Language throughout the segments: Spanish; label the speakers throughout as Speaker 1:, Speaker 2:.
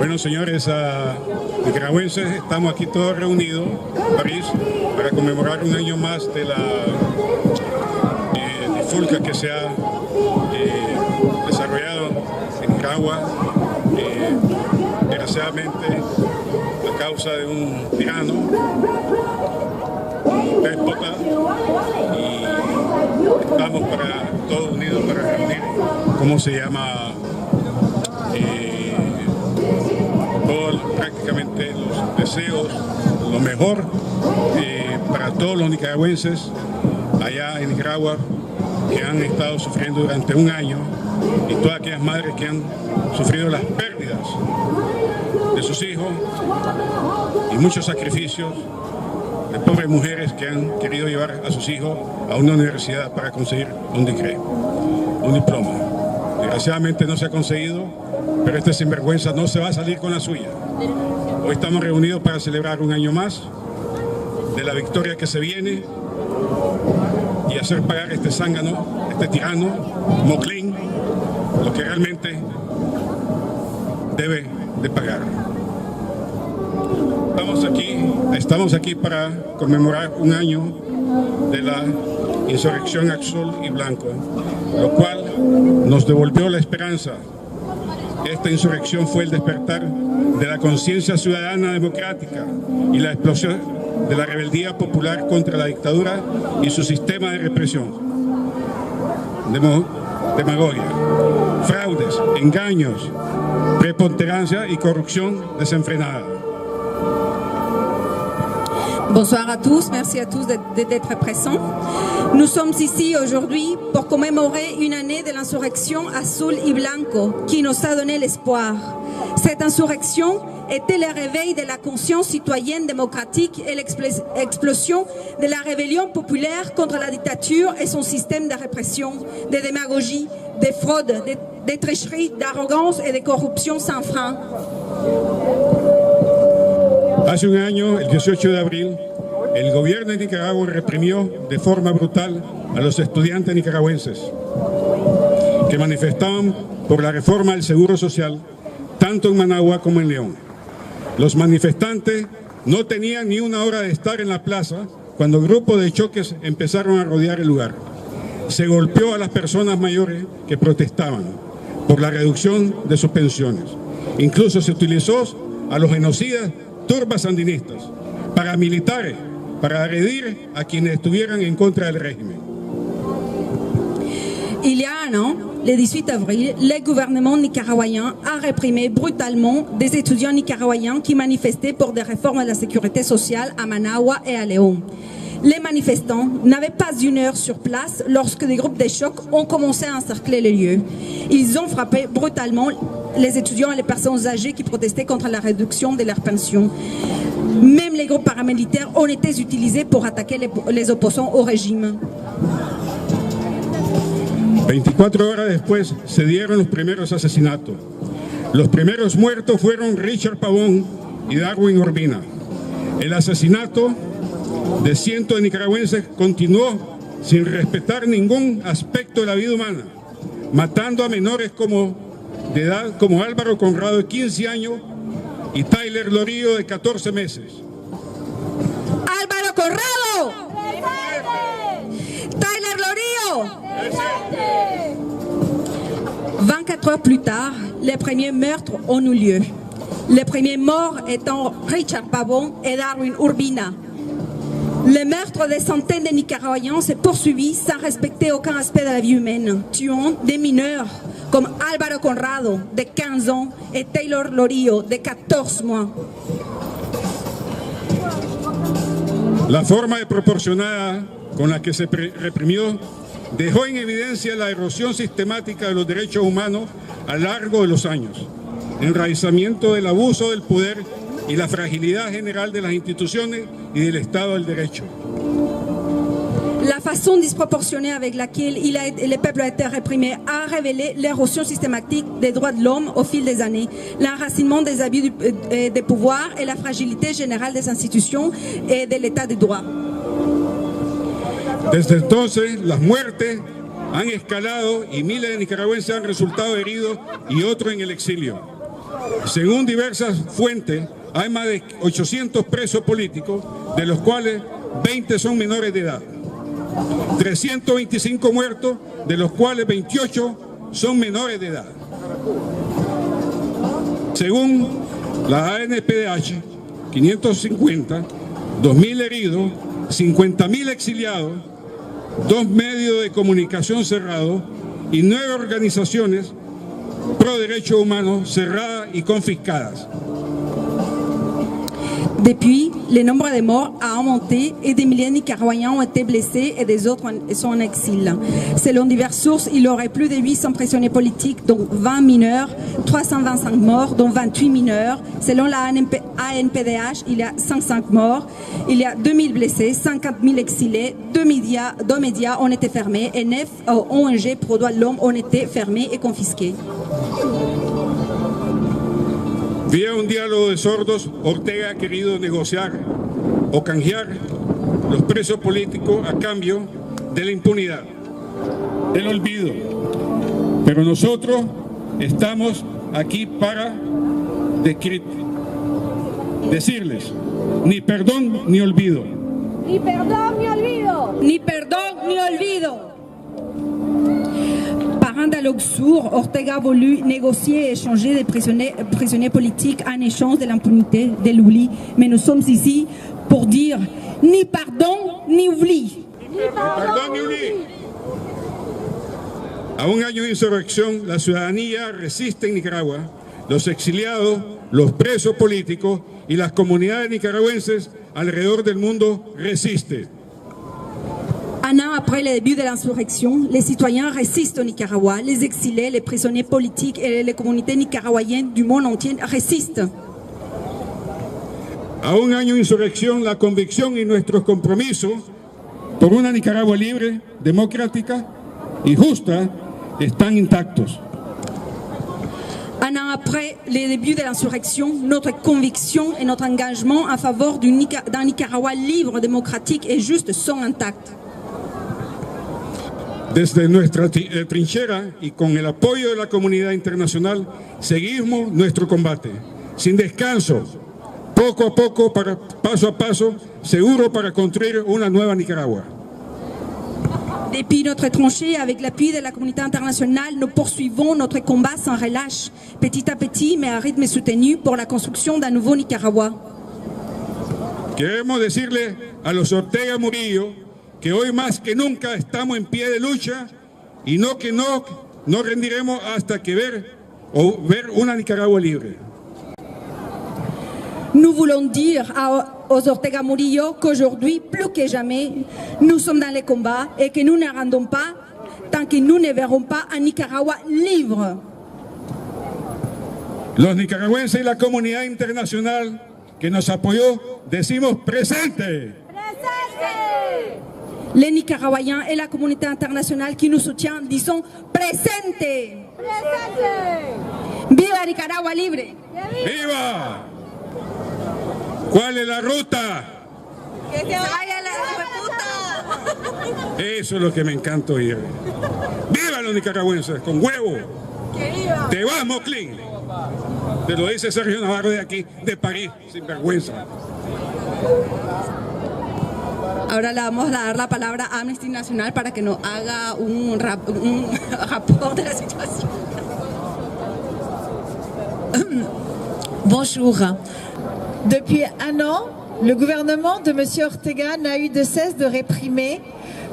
Speaker 1: Bueno, señores nicaragüenses, estamos aquí todos reunidos en París para conmemorar un año más de la trifulca que se ha desarrollado en Nicaragua, desgraciadamente a causa de un tirano, un déspota, y estamos todos unidos para reunir, ¿cómo se llama? Prácticamente los deseos, lo mejor para todos los nicaragüenses allá en Nicaragua que han estado sufriendo durante un año, y todas aquellas madres que han sufrido las pérdidas de sus hijos y muchos sacrificios de pobres mujeres que han querido llevar a sus hijos a una universidad para conseguir un diploma. Desgraciadamente no se ha conseguido, pero este sinvergüenza no se va a salir con la suya. Hoy estamos reunidos para celebrar un año más de la victoria que se viene y hacer pagar este zángano, este tirano, Moclín, lo que realmente debe de pagar. Estamos aquí para conmemorar un año de la insurrección azul y blanco, lo cual nos devolvió la esperanza. Esta insurrección fue el despertar de la conciencia ciudadana democrática y la explosión de la rebeldía popular contra la dictadura y su sistema de represión. Demagogia, fraudes, engaños, preponderancia y corrupción desenfrenada.
Speaker 2: Bonsoir à tous, merci à tous d'être présents. Nous sommes ici aujourd'hui pour commémorer une année de l'insurrection Azul y Blanco qui nous a donné l'espoir. Cette insurrection était le réveil de la conscience citoyenne démocratique et l'explosion de la rébellion populaire contre la dictature et son système de répression, de démagogie, de fraude, de tricherie, d'arrogance et de corruption sans frein.
Speaker 1: Hace un año, el 18 de abril, el gobierno de Nicaragua reprimió de forma brutal a los estudiantes nicaragüenses que manifestaban por la reforma del Seguro Social, tanto en Managua como en León. Los manifestantes no tenían ni una hora de estar en la plaza cuando grupos de choques empezaron a rodear el lugar. Se golpeó a las personas mayores que protestaban por la reducción de sus pensiones. Incluso se utilizó a los genocidas turbas sandinistas, paramilitares, para agredir a quienes estuvieran en contra del régimen.
Speaker 2: Il y a un an, le 18 avril, le gouvernement nicaraguayen a réprimé brutalement des étudiants nicaraguayens qui manifestaient pour des réformes de la sécurité sociale à Managua et à Léon. Les manifestants n'avaient pas une heure sur place lorsque des groupes de choc ont commencé à encercler les lieux. Ils ont frappé brutalement les étudiants et les personnes âgées qui protestaient contre la réduction de leurs pensions. Même les groupes paramilitaires ont été utilisés pour attaquer les opposants au régime.
Speaker 1: 24 horas después se dieron los primeros asesinatos. Los primeros muertos fueron Richard Pavón y Darwin Urbina. El asesinato de cientos de nicaragüenses continuó sin respetar ningún aspecto de la vida humana, matando a menores de edad como Álvaro Conrado de 15 años y Tyler Lorillo de 14 meses.
Speaker 2: ¡Álvaro Conrado! ¡Tyler Lorillo! 24 heures plus tard, les premiers meurtres ont eu lieu. Les premiers morts étant Richard Pavón et Darwin Urbina. Le meurtre des centaines de Nicaraguayens s'est poursuivi sans respecter aucun aspect de la vie humaine, tuant des mineurs comme Álvaro Conrado, de 15 ans, et Taylor Lorillo, de 14 mois.
Speaker 1: La forma desproporcionada con la que se reprimió dejó en evidencia la erosión sistemática de los derechos humanos a lo largo de los años, el enraizamiento del abuso del poder y la fragilidad general de las instituciones y del Estado del Derecho.
Speaker 2: La façon disproportionnée avec laquelle le peuple a été réprimé a révélé l'érosion systématique des droits de l'homme au fil des années, l'enracinement des abus de pouvoir et la fragilité générale des institutions et de l'état de droit.
Speaker 1: Desde entonces, las muertes han escalado y miles de nicaragüenses han resultado heridos y otros en el exilio. Según diversas fuentes, hay más de 800 presos políticos, de los cuales 20 son menores de edad. 325 muertos, de los cuales 28 son menores de edad. Según la ANPDH, 550, 2.000 heridos, 50.000 exiliados, 2 medios de comunicación cerrados y 9 organizaciones pro derechos humanos cerradas y confiscadas.
Speaker 2: Depuis, le nombre de morts a augmenté et des milliers de Nicaraguayens ont été blessés et des autres sont en exil. Selon diverses sources, il y aurait plus de 800 prisonniers politiques, dont 20 mineurs, 325 morts, dont 28 mineurs. Selon la ANPDH, il y a 105 morts, il y a 2000 blessés, 50 000 exilés, 2 médias ont été fermés et 9 ONG pro droits de l'homme ont été fermés et confisqués.
Speaker 1: Vía un diálogo de sordos, Ortega ha querido negociar o canjear los presos políticos a cambio de la impunidad, del olvido. Pero nosotros estamos aquí para decirles, ni perdón ni olvido.
Speaker 3: Ni perdón ni olvido.
Speaker 2: Ni perdón ni olvido. Par un dialogue sourd, Ortega a voulu négocier et échanger des prisonniers politiques en échange de l'impunité de l'oubli. Mais nous sommes ici pour dire ni pardon ni oubli.
Speaker 1: Ni perdón ni oubli. A un año de insurrección, la ciudadanía resiste en Nicaragua, los exiliados, los presos políticos y las comunidades nicaragüenses alrededor del mundo resisten.
Speaker 2: Un an après le début de l'insurrection, les citoyens résistent au Nicaragua, les exilés, les prisonniers politiques et les communautés nicaraguayennes du monde entier résistent.
Speaker 1: A un año de insurrección, la convicción y nuestros compromisos por una Nicaragua libre, democrática y justa están intactos.
Speaker 2: Un an après le début de l'insurrection, notre conviction et notre engagement en faveur d'un Nicaragua libre, démocratique et juste sont intacts.
Speaker 1: Desde nuestra trinchera y con el apoyo de la comunidad internacional, seguimos nuestro combate, sin descanso, poco a poco, paso a paso, seguro para construir una nueva Nicaragua.
Speaker 2: Depuis notre tranchée, avec l'appui de la communauté internationale, nous poursuivons notre combat sans relâche, petit à petit, mais à rythme soutenu, pour la construction d'un nouveau Nicaragua.
Speaker 1: Queremos decirle a los Ortega Murillo que hoy más que nunca estamos en pie de lucha y no rendiremos hasta que ver una Nicaragua libre.
Speaker 2: Nous voulons dire aux Ortega Murillo qu'aujourd'hui, plus que jamais, nous sommes dans les combats et que nous ne rendons pas tant que nous ne verrons pas un Nicaragua libre.
Speaker 1: Los nicaragüenses y la comunidad internacional que nos apoyó, decimos presente.
Speaker 3: ¡Presente!
Speaker 2: Les Nicaraguayens et la communauté internationale qui nous soutient, disons presente.
Speaker 3: ¡Presente!
Speaker 2: ¡Viva Nicaragua libre!
Speaker 1: ¡Viva! ¿Cuál es la ruta?
Speaker 2: ¡Que se vaya la puta!
Speaker 1: Eso es lo que me encanta oír. ¡Viva los nicaragüenses! ¡Con huevo!
Speaker 2: ¡Que viva!
Speaker 1: ¡Te vas, Moclín! Te lo dice Sergio Navarro de aquí, de París, sin vergüenza.
Speaker 2: Ahora le vamos a dar la palabra a Amnesty National para que nos haga un rapport de la situation.
Speaker 4: Bonjour. Depuis un an, le gouvernement de M. Ortega n'a eu de cesse de réprimer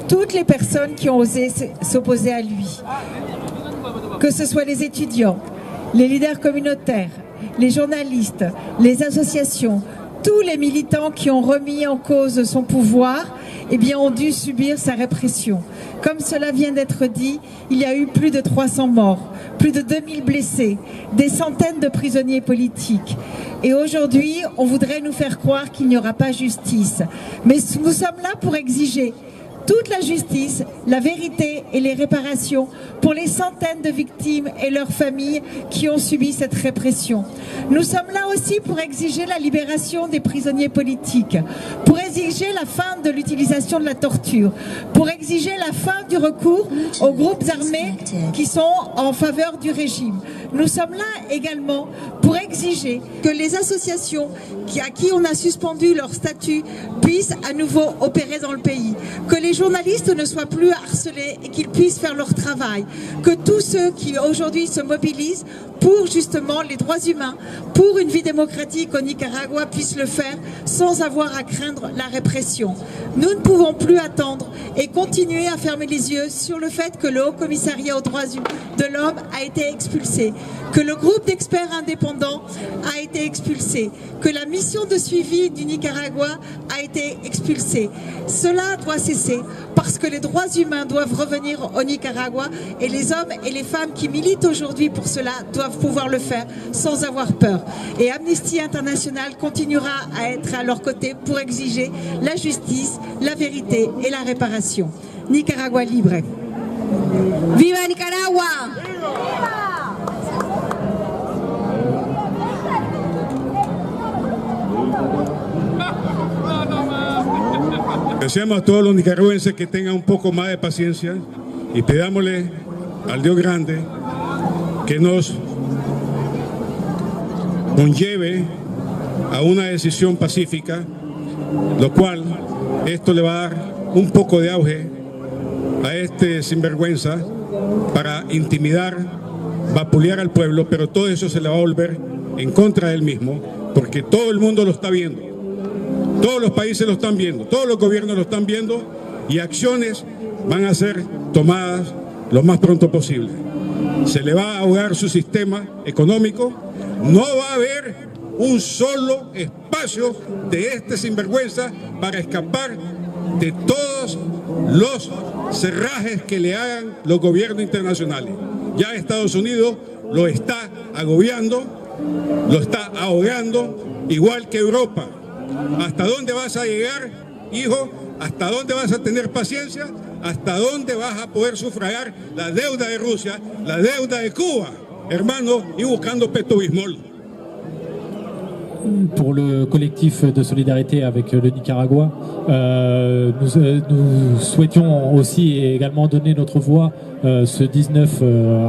Speaker 4: toutes les personnes qui ont osé s'opposer à lui. Que ce soit les étudiants, les leaders communautaires, les journalistes, les associations, tous les militants qui ont remis en cause son pouvoir, eh bien, ont dû subir sa répression. Comme cela vient d'être dit, il y a eu plus de 300 morts, plus de 2000 blessés, des centaines de prisonniers politiques. Et aujourd'hui, on voudrait nous faire croire qu'il n'y aura pas justice. Mais nous sommes là pour exiger toute la justice, la vérité et les réparations pour les centaines de victimes et leurs familles qui ont subi cette répression. Nous sommes là aussi pour exiger la libération des prisonniers politiques, pour exiger la fin de l'utilisation de la torture, pour exiger la fin du recours aux groupes armés qui sont en faveur du régime. Nous sommes là également pour exiger que les associations à qui on a suspendu leur statut puissent à nouveau opérer dans le pays, que les journalistes ne soient plus harcelés et qu'ils puissent faire leur travail, que tous ceux qui aujourd'hui se mobilisent pour justement les droits humains, pour une vie démocratique au Nicaragua puissent le faire sans avoir à craindre la répression. Nous ne pouvons plus attendre et continuer à fermer les yeux sur le fait que le Haut Commissariat aux droits de l'homme a été expulsé, que le groupe d'experts indépendants a été expulsé, que la mission de suivi du Nicaragua a été expulsée. Cela doit cesser parce que les droits humains doivent revenir au Nicaragua et les hommes et les femmes qui militent aujourd'hui pour cela doivent pouvoir le faire sans avoir peur. Et Amnesty International continuera à être à leur côté pour exiger la justice, la vérité et la réparation. Nicaragua libre.
Speaker 2: Viva Nicaragua!
Speaker 1: Deseamos a todos los nicaragüenses que tengan un poco más de paciencia y pidámosle al Dios grande que nos conlleve a una decisión pacífica, lo cual esto le va a dar un poco de auge a este sinvergüenza para intimidar, vapulear al pueblo, pero todo eso se le va a volver en contra de él mismo, porque todo el mundo lo está viendo. Todos los países lo están viendo, todos los gobiernos lo están viendo y acciones van a ser tomadas lo más pronto posible. Se le va a ahogar su sistema económico, no va a haber un solo espacio de este sinvergüenza para escapar de todos los cerrajes que le hagan los gobiernos internacionales. Ya Estados Unidos lo está agobiando, lo está ahogando, igual que Europa. ¿Hasta dónde vas a llegar, hijo? ¿Hasta dónde vas a tener paciencia? ¿Hasta dónde vas a poder sufragar la deuda de Rusia, la deuda de Cuba, hermano, y buscando Pepto-Bismol?
Speaker 5: Pour le collectif de solidarité avec le Nicaragua, nous souhaitions aussi également donner notre voix ce 19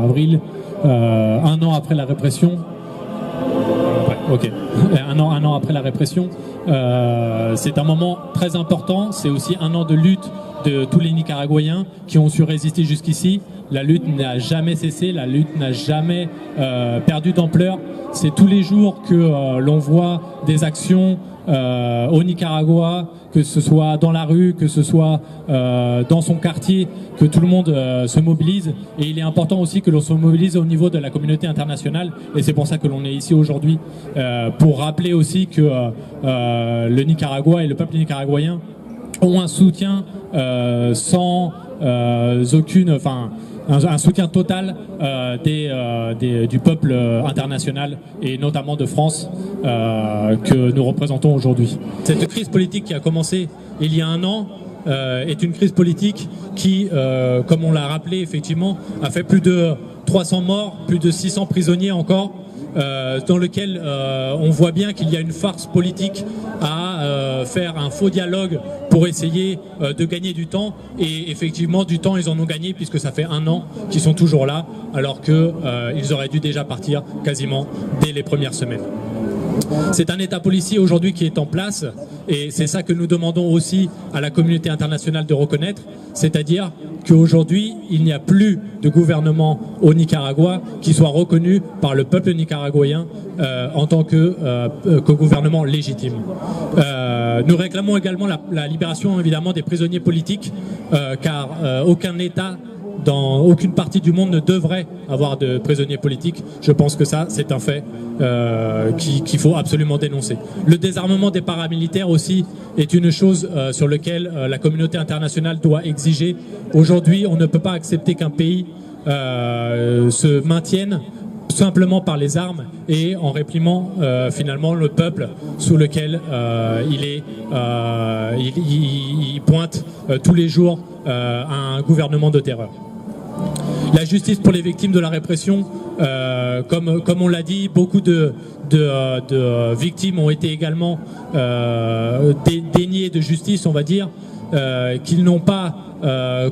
Speaker 5: avril, un an après la répression. Ok. Un an après la répression, c'est un moment très important. C'est aussi un an de lutte de tous les Nicaraguayens qui ont su résister jusqu'ici. La lutte n'a jamais cessé, la lutte n'a jamais perdu d'ampleur. C'est tous les jours que l'on voit des actions au Nicaragua, que ce soit dans la rue, que ce soit dans son quartier, que tout le monde se mobilise. Et il est important aussi que l'on se mobilise au niveau de la communauté internationale. Et c'est pour ça que l'on est ici aujourd'hui, pour rappeler aussi que le Nicaragua et le peuple nicaraguayen ont un soutien sans aucune... Enfin, un soutien total du peuple international et notamment de France que nous représentons aujourd'hui. Cette crise politique qui a commencé il y a un an est une crise politique qui, comme on l'a rappelé effectivement, a fait plus de 300 morts, plus de 600 prisonniers encore, dans lequel on voit bien qu'il y a une farce politique à faire un faux dialogue pour essayer de gagner du temps. Et effectivement, du temps, ils en ont gagné puisque ça fait un an qu'ils sont toujours là, alors qu'ils auraient dû déjà partir quasiment dès les premières semaines. C'est un État policier aujourd'hui qui est en place et c'est ça que nous demandons aussi à la communauté internationale de reconnaître, c'est-à-dire qu'aujourd'hui il n'y a plus de gouvernement au Nicaragua qui soit reconnu par le peuple nicaraguayen en tant que gouvernement légitime. Nous réclamons également la libération évidemment des prisonniers politiques car aucun État dans aucune partie du monde ne devrait avoir de prisonniers politiques. Je pense que ça, c'est un fait qu'il faut absolument dénoncer. Le désarmement des paramilitaires aussi est une chose sur laquelle la communauté internationale doit exiger. Aujourd'hui, on ne peut pas accepter qu'un pays se maintienne simplement par les armes et en réprimant finalement le peuple sous lequel il pointe tous les jours un gouvernement de terreur. La justice pour les victimes de la répression, comme on l'a dit, beaucoup de victimes ont été également déniées de justice, on va dire, qu'ils n'ont pas,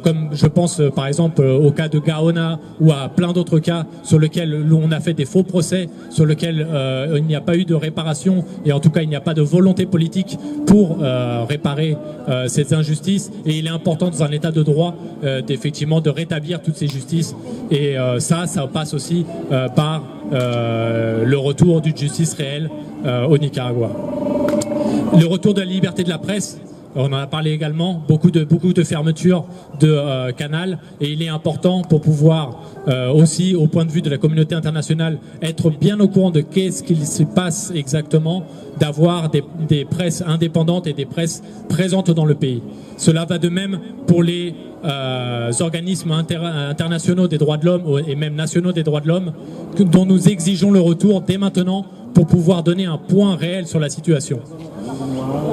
Speaker 5: comme je pense par exemple au cas de Gaona ou à plein d'autres cas sur lesquels on a fait des faux procès, sur lesquels il n'y a pas eu de réparation et en tout cas il n'y a pas de volonté politique pour réparer ces injustices, et il est important dans un état de droit effectivement de rétablir toutes ces justices, et ça passe aussi par le retour d'une justice réelle au Nicaragua. Le retour de la liberté de la presse, on en a parlé également, beaucoup de fermetures de canaux, et il est important pour pouvoir aussi, au point de vue de la communauté internationale, être bien au courant de qu'est-ce qu'il se passe exactement, d'avoir des presses indépendantes et des presses présentes dans le pays. Cela va de même pour les organismes internationaux des droits de l'homme et même nationaux des droits de l'homme, dont nous exigeons le retour dès maintenant pour pouvoir donner un point réel sur la situation.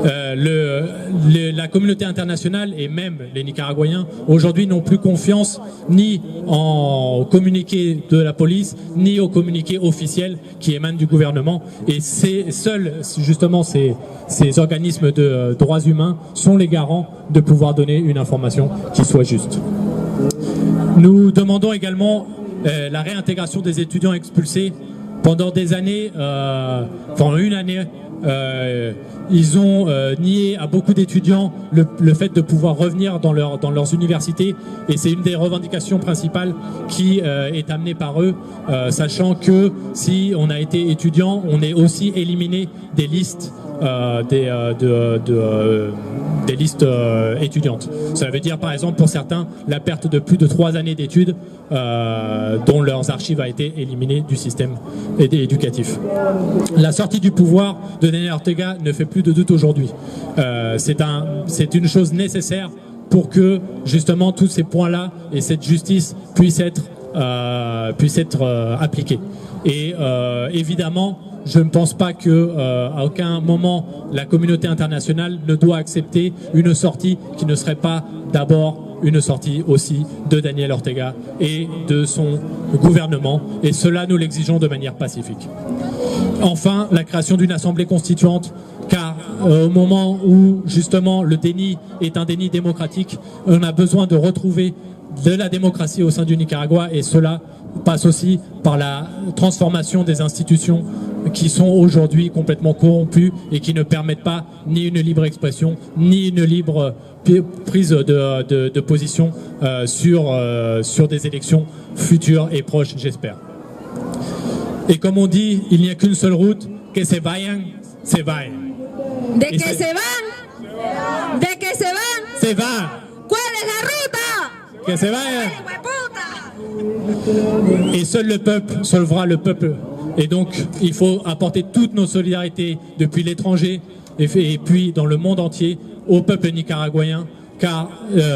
Speaker 5: La communauté internationale et même les Nicaraguayens aujourd'hui n'ont plus confiance ni en communiqué de la police ni au communiqué officiel qui émane du gouvernement, et seuls justement ces organismes de droits humains sont les garants de pouvoir donner une information qui soit juste. Nous demandons également la réintégration des étudiants expulsés. Pendant des années, une année, ils ont nié à beaucoup d'étudiants le fait de pouvoir revenir dans leurs universités, et c'est une des revendications principales qui est amenée par eux, sachant que si on a été étudiant, on est aussi éliminé des listes des listes étudiantes. Ça veut dire par exemple pour certains la perte de plus de 3 années d'études dont leurs archives a été éliminées du système éducatif. La sortie du pouvoir de Daniel Ortega ne fait plus de doute aujourd'hui. C'est une chose nécessaire pour que justement tous ces points-là et cette justice puissent être appliqués. Et évidemment, je ne pense pas qu'à aucun moment la communauté internationale ne doit accepter une sortie qui ne serait pas d'abord une sortie aussi de Daniel Ortega et de son gouvernement, et cela nous l'exigeons de manière pacifique. Enfin, la création d'une assemblée constituante, car au moment où justement le déni est un déni démocratique, on a besoin de retrouver de la démocratie au sein du Nicaragua, et cela passe aussi par la transformation des institutions qui sont aujourd'hui complètement corrompues et qui ne permettent pas ni une libre expression, ni une libre prise de position sur des élections futures et proches, j'espère. Et comme on dit, il n'y a qu'une seule route, que se vayan, se vayan.
Speaker 2: De que se van, de que se van,
Speaker 5: se van.
Speaker 2: ¿Cuál es la ruta?
Speaker 5: Que se vayan. Et seul le peuple sauvera le peuple. Et donc, il faut apporter toutes nos solidarités depuis l'étranger et puis dans le monde entier au peuple nicaraguayen, car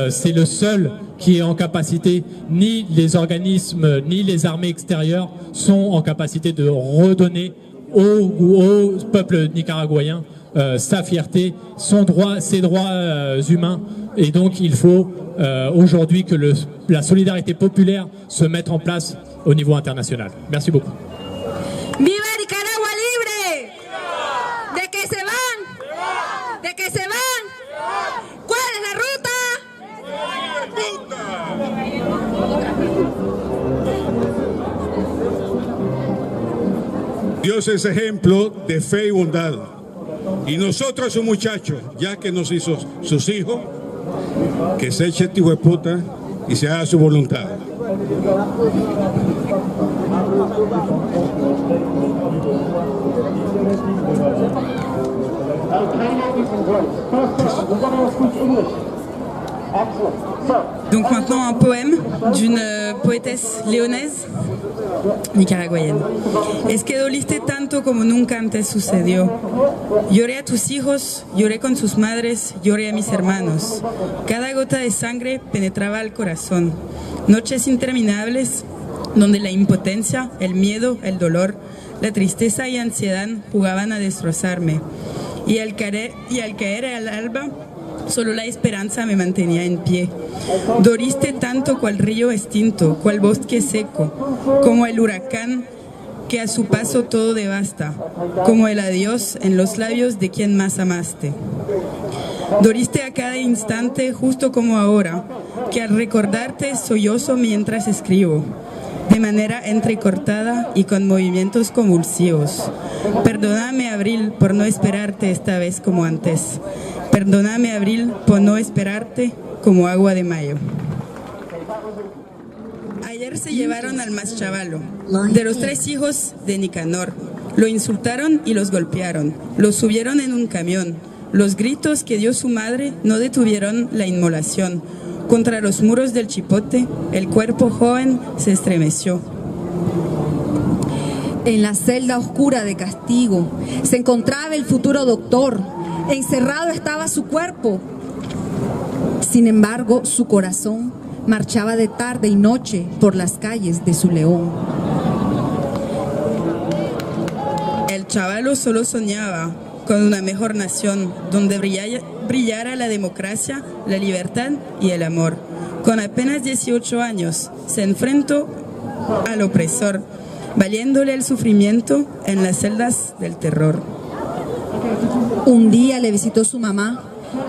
Speaker 5: c'est le seul qui est en capacité, ni les organismes, ni les armées extérieures sont en capacité de redonner au peuple nicaraguayen sa fierté, ses droits humains. Et donc, il faut aujourd'hui que la solidarité populaire se mette en place au niveau international. Merci beaucoup.
Speaker 2: ¡Viva Nicaragua libre! ¿De que se van? ¿De que se van? ¿Cuál es la ruta?
Speaker 1: Dios es ejemplo de fe y bondad. Y nosotros, sus muchachos, ya que nos hizo sus hijos, que se eche este hijo de puta y se haga su voluntad.
Speaker 2: Donc maintenant un poème d'une poétesse leonaise nicaraguayenne. Es que doliste tanto como nunca antes sucedió. Lloré a tus hijos, lloré con sus madres, lloré a mis hermanos. Cada gota de sangre penetraba al corazón. Noches interminables
Speaker 6: donde la impotencia, el miedo, el dolor, la tristeza y ansiedad jugaban a destrozarme. Y al caer al alba, solo la esperanza me mantenía en pie. Doriste tanto cual río extinto, cual bosque seco, como el huracán que a su paso todo devasta, como el adiós en los labios de quien más amaste. Doriste a cada instante, justo como ahora, que al recordarte sollozo mientras escribo, de manera entrecortada y con movimientos convulsivos. Perdóname, Abril, por no esperarte esta vez como antes. Perdóname, Abril, por no esperarte como agua de mayo. Ayer se llevaron al más chavalo, de los 3 hijos de Nicanor. Lo insultaron y los golpearon. Lo subieron en un camión. Los gritos que dio su madre no detuvieron la inmolación. Contra los muros del chipote, el cuerpo joven se estremeció.
Speaker 2: En la celda oscura de castigo se encontraba el futuro doctor. Encerrado estaba su cuerpo. Sin embargo, su corazón marchaba de tarde y noche por las calles de su León.
Speaker 6: El chavalo solo soñaba con una mejor nación donde brillara la democracia, la libertad y el amor. Con apenas 18 años se enfrentó al opresor, valiéndole el sufrimiento en las celdas del terror.
Speaker 2: Un día le visitó su mamá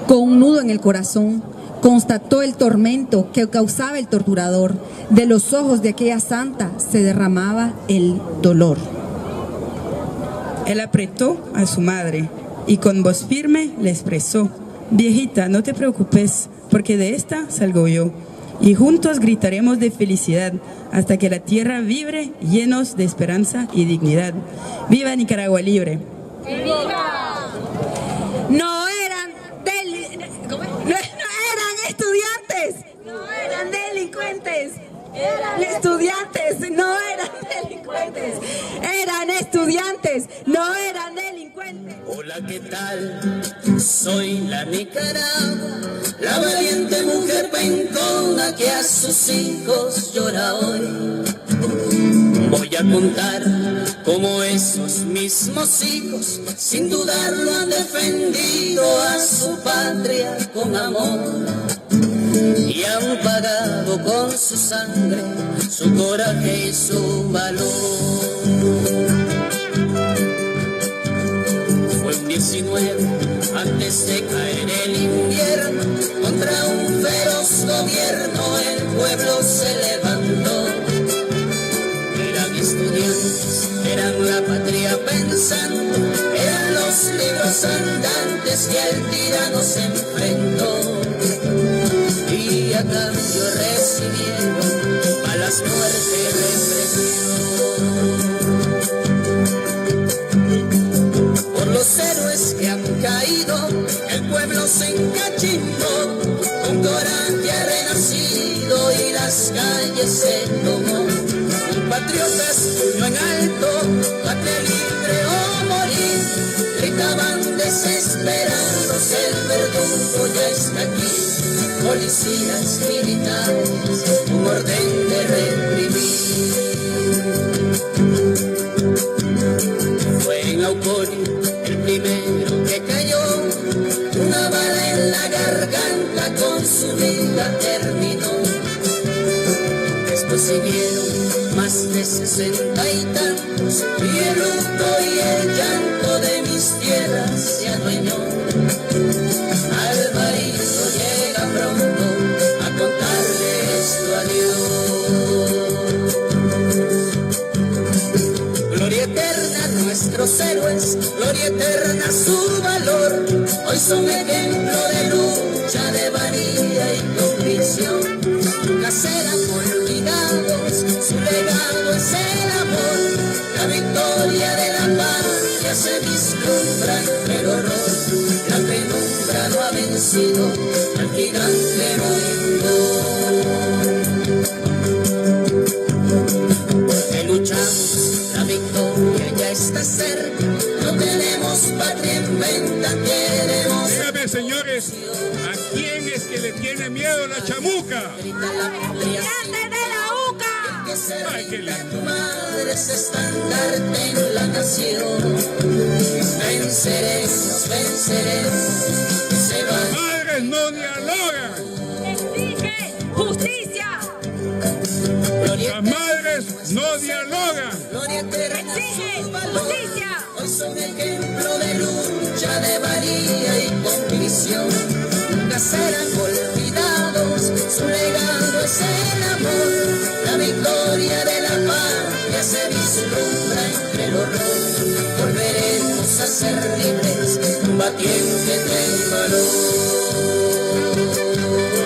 Speaker 2: con un nudo en el corazón. Constató el tormento que causaba el torturador. De los ojos de aquella santa se derramaba el dolor.
Speaker 6: Él apretó a su madre y con voz firme le expresó: viejita, no te preocupes, porque de esta salgo yo. Y juntos gritaremos de felicidad hasta que la tierra vibre, llenos de esperanza y dignidad. ¡Viva Nicaragua libre!
Speaker 2: No eran estudiantes, no eran delincuentes. Estudiantes, no eran delincuentes. Eran estudiantes, no eran delincuentes.
Speaker 7: Hola, ¿qué tal? Soy la Nicaragua, la valiente mujer pentona que a sus hijos llora hoy. Voy a contar cómo esos mismos hijos, sin dudarlo, han defendido a su patria con amor. Y han pagado con su sangre, su coraje y su valor. Fue un 19 antes de caer el invierno, contra un feroz gobierno el pueblo se levantó. Eran estudiantes, eran la patria pensando, eran los libros andantes que al tirano se enfrentó. Y a cambio recibieron balas, muerte y represión. Por los héroes que han caído, el pueblo se encachindó, con coraje ha renacido y las calles se tomó. Patriotas, puño en alto, patria libre o morir, gritaban desesperados, el verdugo ya está aquí. Policías militares, un orden de reprimir. Fue en Aucorio el primero que cayó, una bala en la garganta con su vida terminó. Después siguieron más de 60 y tantos, y el luto y el llanto de mis tierras se adueñó. Al marido llega pronto a contarle esto a Dios. Gloria eterna a nuestros héroes, gloria eterna a su valor. Hoy son ejemplo de lucha, de valía y convicción. Nunca serán olvidados, su legado es el amor. La victoria de la patria se vislumbra entre el horror. La penumbra no ha vencido al gigante heroico. Porque luchamos, la victoria ya está cerca. No tenemos patria en venta, queremos.
Speaker 1: Dígame, señores, ¿a quién es que le tiene miedo la chamuca?
Speaker 7: Grita la patria.
Speaker 3: ¡Estudiantes de la UCA!
Speaker 7: Que
Speaker 1: Ay, qué lindo.
Speaker 7: Tu madre es estandarte en la nación. Venceremos, venceremos. Se van.
Speaker 1: Madres no dialogan.
Speaker 3: Exige justicia.
Speaker 1: Las madres no dialogan.
Speaker 7: Gloria eterna a
Speaker 3: Exige
Speaker 7: su valor.
Speaker 3: justicia.
Speaker 7: Hoy son ejemplo de lucha, de valía y convicción. Nunca serán olvidados, su legado es el amor. La victoria de la patria se vislumbra entre el horror. Volveremos a ser libres, combatientes del valor.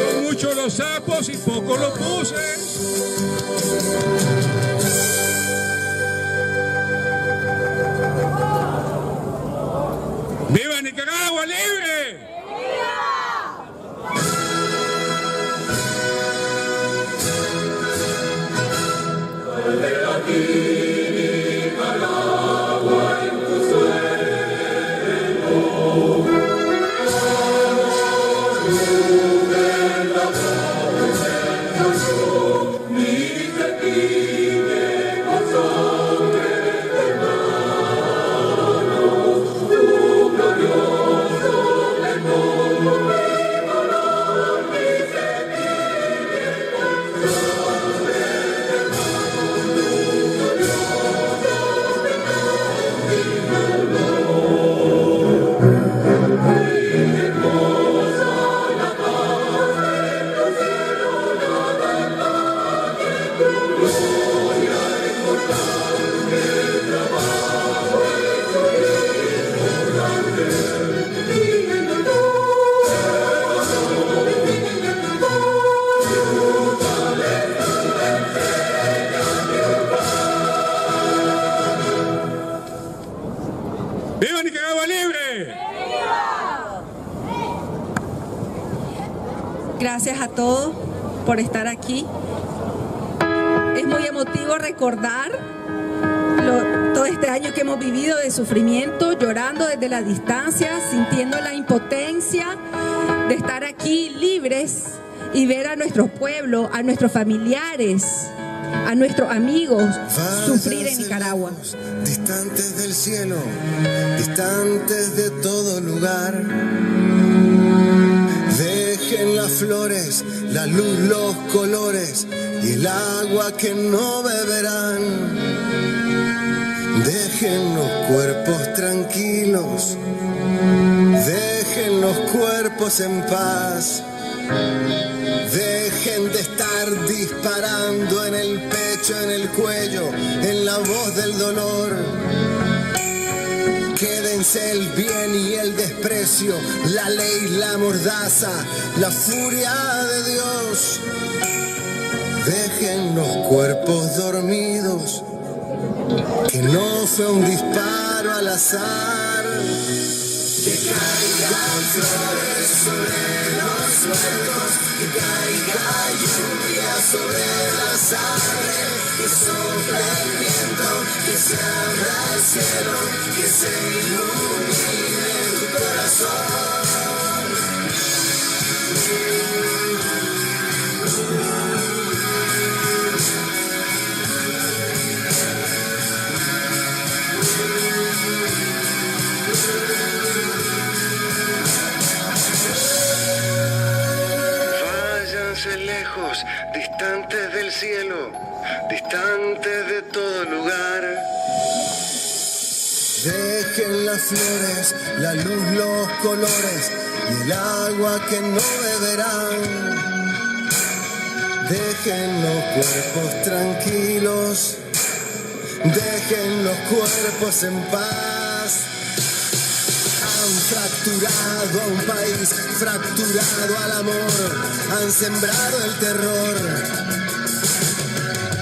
Speaker 1: Son muchos los sapos y pocos los buses. ¡Viva Nicaragua libre! ¡Viva Nicaragua libre!
Speaker 2: Gracias a todos por estar aquí. Es muy emotivo recordar todo este año que hemos vivido de sufrimiento, llorando desde la distancia, sintiendo la impotencia de estar aquí libres y ver a nuestro pueblo, a nuestros familiares, a nuestros amigos sufrir en Nicaragua.
Speaker 8: Distantes del cielo, distantes de todo lugar. Dejen las flores, la luz, los colores y el agua que no beberán. Dejen los cuerpos tranquilos, dejen los cuerpos en paz. Dejen de estar disparando en el pecho, en el cuello, en la voz del dolor. Quédense el bien y el desprecio, la ley, la mordaza, la furia de Dios. Dejen los cuerpos dormidos, que no fue un disparo al azar. Que caigan flores sobre los suelos, que caiga lluvia sobre la sangre, que sople el viento, que se abra el cielo, que se ilumine tu corazón. Lejos, distantes del cielo, distantes de todo lugar. Dejen las flores, la luz, los colores y el agua que no beberán. Dejen los cuerpos tranquilos, dejen los cuerpos en paz. Han fracturado a un país, fracturado al amor, han sembrado el terror,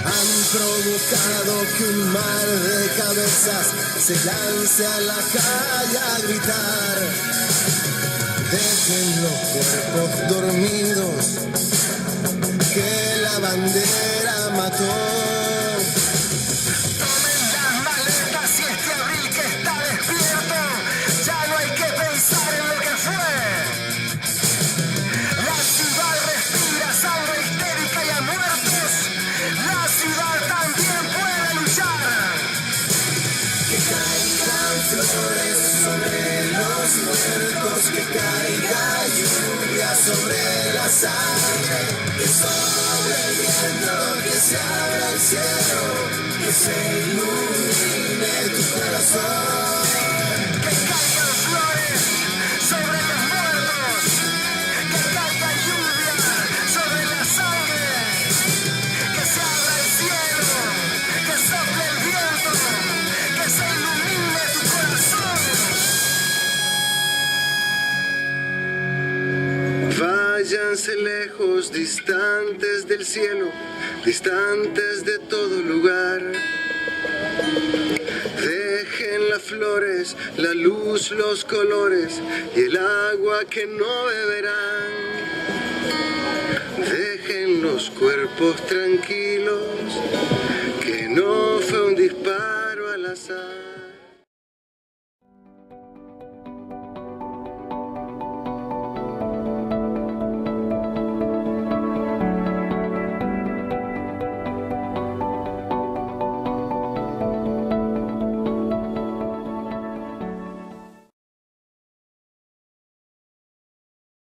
Speaker 8: han provocado que un mar de cabezas se lance a la calle a gritar. Dejen los cuerpos dormidos que la bandera mató.
Speaker 9: La ciudad
Speaker 8: flores sobre los muertos, que caiga lluvia sobre la sangre, que sobre el viento, que se abra el cielo, que se ilumine tu corazón. Que caigan flores sobre los muertos, que caiga lluvia sobre la sangre, que se abra el cielo, que sople el viento, que se ilumine tu corazón. Váyanse lejos, distantes del cielo, distantes de todo lugar. Dejen las flores, la luz, los colores y el agua que no beberán. Dejen los cuerpos tranquilos